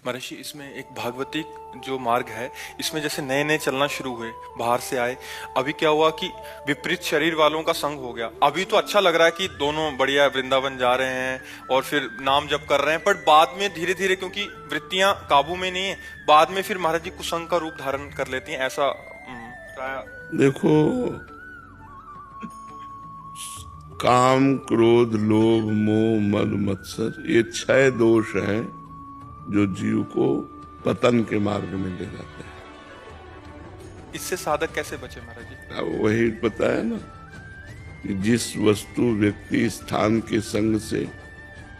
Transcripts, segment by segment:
महर्षि, इसमें एक भागवतिक जो मार्ग है, इसमें जैसे नए नए चलना शुरू हुए, बाहर से आए, अभी क्या हुआ कि विपरीत शरीर वालों का संग हो गया। अभी तो अच्छा लग रहा है कि दोनों बढ़िया वृंदावन जा रहे हैं और फिर नाम जप कर रहे हैं, पर बाद में धीरे धीरे क्योंकि वृत्तियां काबू में नहीं है, बाद में फिर महाराज जी कुसंग का रूप धारण कर लेती हैं, ऐसा देखो, काम, क्रोध, लोभ, मोह, मद, मत्सर, ये 6 दोष हैं जो जीव को पतन के मार्ग में ले जाते हैं। इससे साधक कैसे बचे महाराज जी? अब वही पता है ना कि जिस वस्तु, व्यक्ति, स्थान के संग से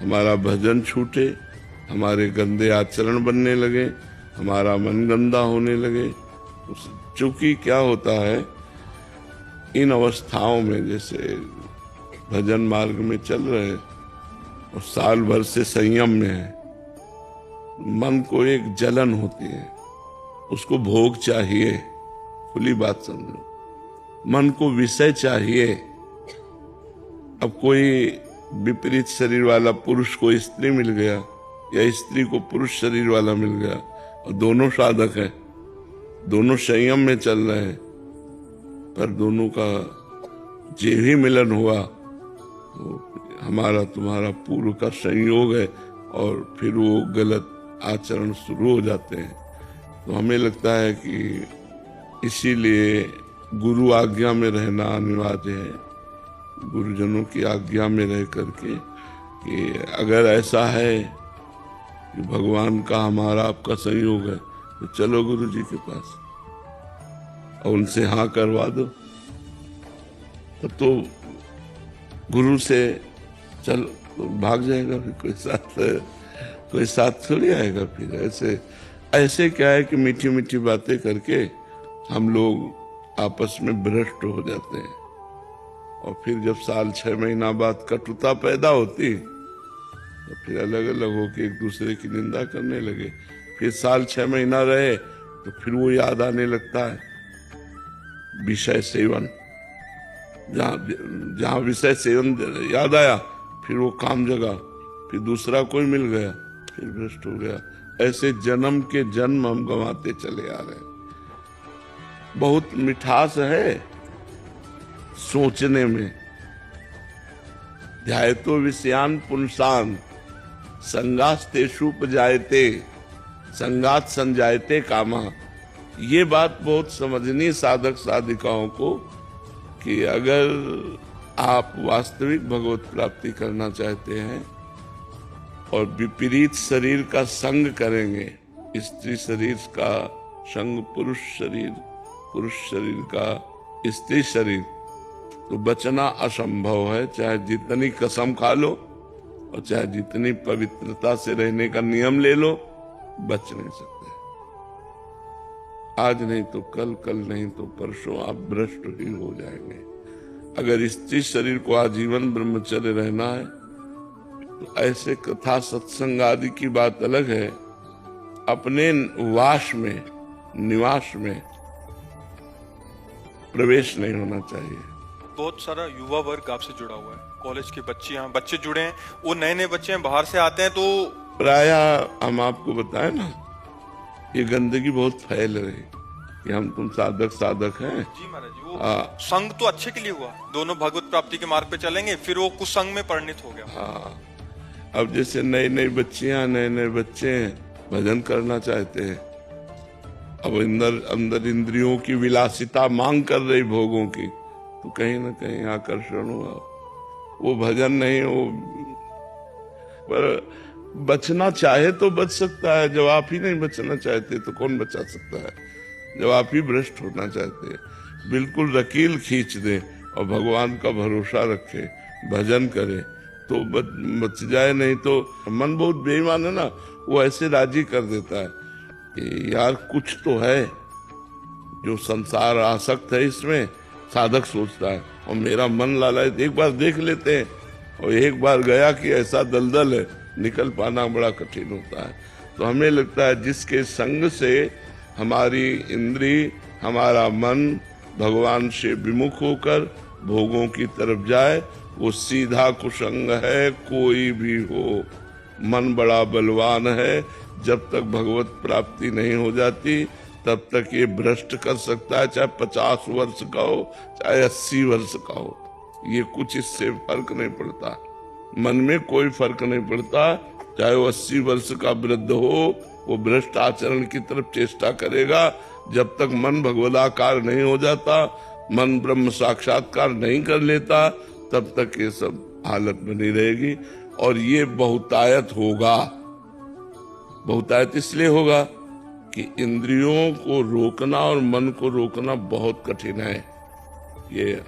हमारा भजन छूटे, हमारे गंदे आचरण बनने लगे, हमारा मन गंदा होने लगे, चूंकि क्या होता है, इन अवस्थाओं में जैसे भजन मार्ग में चल रहे और साल भर से संयम में है, मन को एक जलन होती है, उसको भोग चाहिए, खुली बात समझो, मन को विषय चाहिए। अब कोई विपरीत शरीर वाला पुरुष को स्त्री मिल गया या स्त्री को पुरुष शरीर वाला मिल गया और दोनों साधक है, दोनों संयम में चल रहे हैं, पर दोनों का जे भी मिलन हुआ वो हमारा तुम्हारा पूर्व का संयोग है और फिर वो गलत आचरण शुरू हो जाते हैं। तो हमें लगता है कि इसीलिए गुरु आज्ञा में रहना अनिवार्य है, गुरुजनों की आज्ञा में रह करके कि अगर ऐसा है कि भगवान का हमारा आपका संयोग है तो चलो गुरु जी के पास और उनसे हाँ करवा दो। तब तो गुरु से चल भाग जाएगा, फिर कोई साथ थोड़ी आएगा। फिर ऐसे क्या है कि मीठी मीठी बातें करके हम लोग आपस में भ्रष्ट हो जाते हैं और फिर जब साल 6 महीना बाद कटुता पैदा होती तो फिर अलग अलग होके एक दूसरे की निंदा करने लगे। फिर साल 6 महीना रहे तो फिर वो याद आने लगता है विषय सेवन, जहाँ विषय सेवन याद आया फिर वो काम जगा, फिर दूसरा कोई मिल गया, फिर भ्रष्ट हो गया। ऐसे जन्म के जन्म हम गंवाते चले आ रहे हैं। बहुत मिठास है सोचने में, ध्यायतो विषयान पुंसान संगास्तेषुपजायते संगात संजायते कामा। ये बात बहुत समझनी साधक साधिकाओं को कि अगर आप वास्तविक भगवत प्राप्ति करना चाहते हैं और विपरीत शरीर का संग करेंगे, स्त्री शरीर का संग पुरुष शरीर का स्त्री शरीर, तो बचना असंभव है। चाहे जितनी कसम खा लो और चाहे जितनी पवित्रता से रहने का नियम ले लो, बच नहीं सकते। आज नहीं तो कल, कल नहीं तो परसों आप भ्रष्ट ही हो जाएंगे। अगर स्त्री शरीर को आजीवन ब्रह्मचर्य रहना है तो ऐसे कथा सत्संग आदि की बात अलग है, अपने वास में, निवास में प्रवेश नहीं होना चाहिए। बहुत सारा युवा वर्ग आपसे जुड़ा हुआ है, कॉलेज के बच्चे जुड़े हैं, वो नए नए बच्चे हैं, बाहर से आते हैं, तो प्रायः हम आपको बताएं ना, ये गंदगी बहुत फैल रही कि हम तुम साधक हैं। जी महाराज जी, वो संग तो अच्छे के लिए हुआ, दोनों भगवत प्राप्ति के मार्ग पे चलेंगे, फिर वो कुसंग में परिणत हो गया। हाँ, अब जैसे नई नई बच्चियां, नए नए बच्चे भजन करना चाहते हैं, अब अंदर इंद्रियों की विलासिता मांग कर रही भोगों की, तो कहीं ना कहीं आकर्षण हुआ, वो भजन नहीं हो। पर बचना चाहे तो बच सकता है, जब आप ही नहीं बचना चाहते तो कौन बचा सकता है? जब आप ही भ्रष्ट होना चाहते हैं, बिल्कुल रकील खींच दे और भगवान का भरोसा रखे, भजन करे तो बच जाए। नहीं तो मन बहुत बेईमान है ना, वो ऐसे राजी कर देता है कि यार कुछ तो है जो संसार आसक्त है, इसमें साधक सोचता है और मेरा मन लालच, एक बार देख लेते हैं और एक बार गया कि ऐसा दलदल है, निकल पाना बड़ा कठिन होता है। तो हमें लगता है जिसके संग से हमारी इंद्री, हमारा मन भगवान से विमुख होकर भोगों की तरफ जाए, वो सीधा कुसंग है। कोई भी हो, मन बड़ा बलवान है, जब तक भगवत प्राप्ति नहीं हो जाती तब तक ये भ्रष्ट कर सकता है, चाहे 50 वर्ष का हो चाहे 80 वर्ष का हो। ये कुछ इससे फर्क नहीं पड़ता, मन में कोई फर्क नहीं पड़ता। चाहे वो 80 वर्ष का वृद्ध हो, वो भ्रष्ट आचरण की तरफ चेष्टा करेगा। जब तक मन भगवदाकार नहीं हो जाता, मन ब्रह्म साक्षात्कार नहीं कर लेता, तब तक ये सब हालत बनी रहेगी। और ये बहुतायत होगा। बहुतायत इसलिए होगा कि इंद्रियों को रोकना और मन को रोकना बहुत कठिन है। ये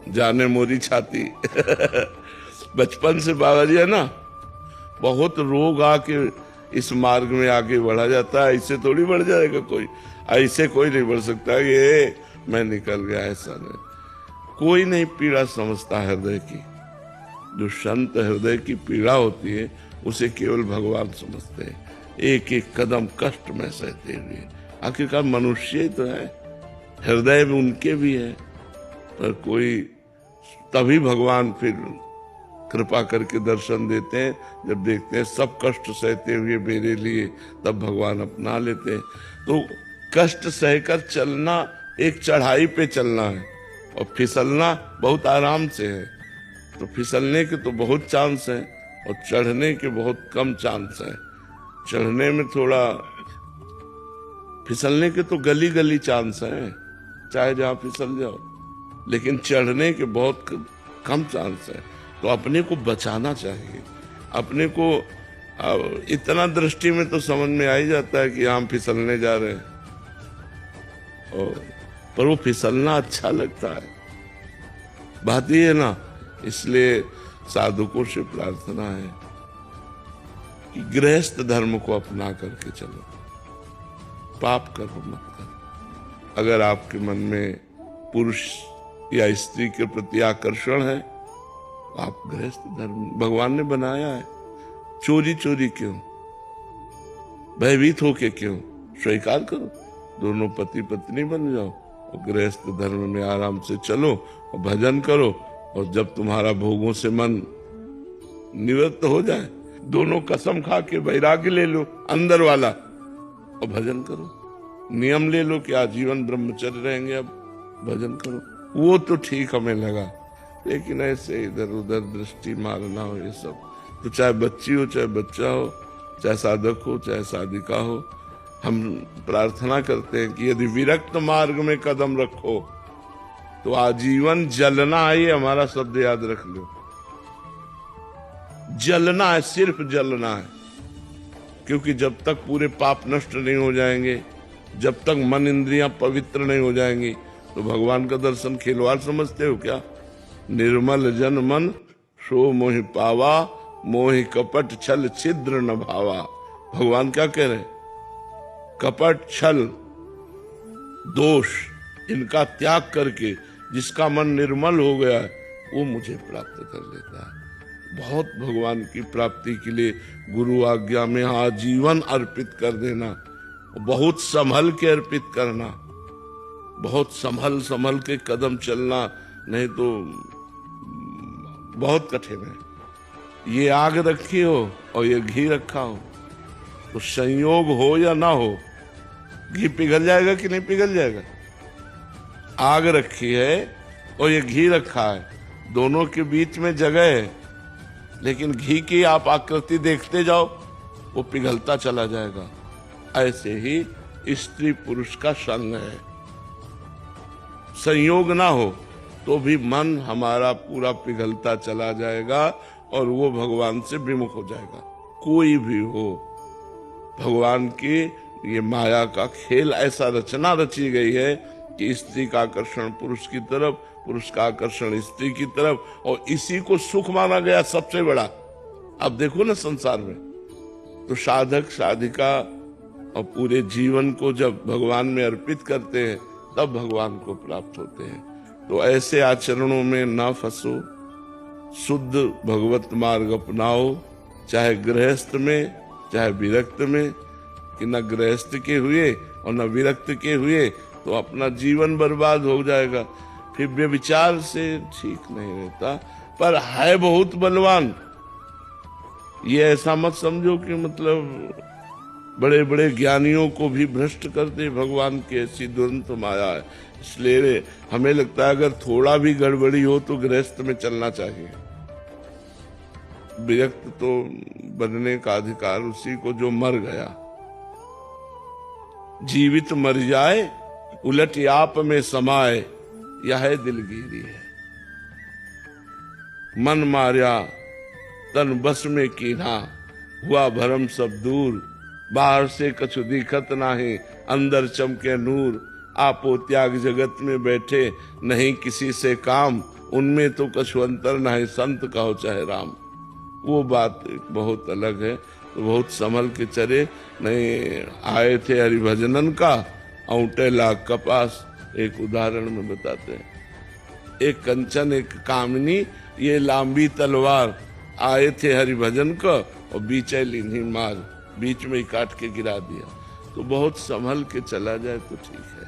जाने मोरी छाती बचपन से बाबा जी है ना, बहुत रोग आके इस मार्ग में आगे बढ़ा जाता है। ऐसे थोड़ी बढ़ जाएगा कोई, ऐसे कोई नहीं बढ़ सकता ये मैं निकल गया, ऐसा नहीं। कोई नहीं पीड़ा समझता हृदय की। जो संत हृदय की पीड़ा होती है उसे केवल भगवान समझते हैं। एक एक कदम कष्ट में सहते हुए, आखिरकार मनुष्य ही तो है, हृदय में उनके भी है, पर कोई तभी भगवान फिर कृपा करके दर्शन देते हैं जब देखते हैं सब कष्ट सहते हुए मेरे लिए, तब भगवान अपना लेते हैं। तो कष्ट सहकर चलना एक चढ़ाई पे चलना है, और फिसलना बहुत आराम से है। तो फिसलने के तो बहुत चांस है और चढ़ने के बहुत कम चांस है। चढ़ने में थोड़ा, फिसलने के तो गली गली चांस है, चाहे जहां फिसल जाओ, लेकिन चढ़ने के बहुत कम चांस है। तो अपने को बचाना चाहिए। अपने को इतना दृष्टि में तो समझ में आ ही जाता है कि हम फिसलने जा रहे हैं, पर वो फिसलना अच्छा लगता है, बात ये है ना। इसलिए साधुकों से प्रार्थना है कि गृहस्थ धर्म को अपना करके चलो, पाप कर्म मत करो। अगर आपके मन में पुरुष या स्त्री के प्रति आकर्षण है, आप गृहस्थ धर्म भगवान ने बनाया है। चोरी चोरी क्यों, भयभीत होके क्यों, स्वीकार करो, दोनों पति पत्नी बन जाओ और गृहस्थ धर्म में आराम से चलो और भजन करो। और जब तुम्हारा भोगों से मन निवृत्त हो जाए, दोनों कसम खा के वैराग्य ले लो अंदर वाला और भजन करो। नियम ले लो कि आजीवन ब्रह्मचर्य रहेंगे, अब भजन करो। वो तो ठीक हमें लगा, लेकिन ऐसे इधर उधर दृष्टि मारना हो, ये सब तो चाहे बच्ची हो चाहे बच्चा हो, चाहे साधक हो चाहे साधिका हो, हम प्रार्थना करते हैं कि यदि विरक्त मार्ग में कदम रखो तो आजीवन जलना है। ये हमारा शब्द याद रख लो, जलना है, सिर्फ जलना है। क्योंकि जब तक पूरे पाप नष्ट नहीं हो जाएंगे, जब तक मन इंद्रियां पवित्र नहीं हो जाएंगी, तो भगवान का दर्शन खिलवाड़ समझते हो क्या? निर्मल जन मन सो मोहि पावा, मोहि कपट छल छिद्र न भावा। भगवान क्या कह रहे? कपट छल दोष इनका त्याग करके जिसका मन निर्मल हो गया है, वो मुझे प्राप्त कर लेता है। बहुत भगवान की प्राप्ति के लिए गुरु आज्ञा में आजीवन अर्पित कर देना, बहुत संभल के अर्पित करना, बहुत संभल संभल के कदम चलना, नहीं तो बहुत कठिन है। ये आग रखी हो और ये घी रखा हो, तो संयोग हो या ना हो, घी पिघल जाएगा कि नहीं पिघल जाएगा? आग रखी है और ये घी रखा है, दोनों के बीच में जगह है, लेकिन घी की आप आकृति देखते जाओ, वो पिघलता चला जाएगा। ऐसे ही स्त्री पुरुष का संग है। संयोग ना हो तो भी मन हमारा पूरा पिघलता चला जाएगा और वो भगवान से विमुख हो जाएगा। कोई भी हो, भगवान की ये माया का खेल ऐसा रचना रची गई है कि स्त्री का आकर्षण पुरुष की तरफ, पुरुष का आकर्षण स्त्री की तरफ, और इसी को सुख माना गया सबसे बड़ा। अब देखो ना संसार में, तो साधक साधिका और पूरे जीवन को जब भगवान में अर्पित करते हैं, तब भगवान को प्राप्त होते हैं। तो ऐसे आचरणों में ना फंसो, शुद्ध भगवत मार्ग अपनाओ, चाहे गृहस्थ में चाहे विरक्त में। कि न गृहस्थ के हुए और न विरक्त के हुए तो अपना जीवन बर्बाद हो जाएगा। फिर व्यभिचार से ठीक नहीं रहता, पर है बहुत बलवान। ये ऐसा मत समझो कि मतलब बड़े बड़े ज्ञानियों को भी भ्रष्ट कर दे भगवान की ऐसी दुरंत माया है। इसलिए हमें लगता है अगर थोड़ा भी गड़बड़ी हो तो गृहस्थ में चलना चाहिए। विरक्त तो बनने का अधिकार उसी को जो मर गया। जीवित मर जाए उलट आप में समाए, यह दिलगिरी है। मन मार्या तन बस में कीन्हा, हुआ भरम सब दूर। बाहर से कछु दिखत नाही, अंदर चमके नूर। आपो त्याग जगत में बैठे, नहीं किसी से काम। उनमें तो कछु अंतर नहीं, संत कहो चाहे राम। वो बात बहुत अलग है। तो बहुत संभल के चले। नहीं आए थे हरिभजनन का, औंटे लाख कपास। एक उदाहरण में बताते हैं। एक कंचन एक कामिनी, ये लांबी तलवार। आए थे हरिभजन का और बीचे लीनी मार, बीच में ही काट के गिरा दिया। तो बहुत संभल के चला जाए तो ठीक है।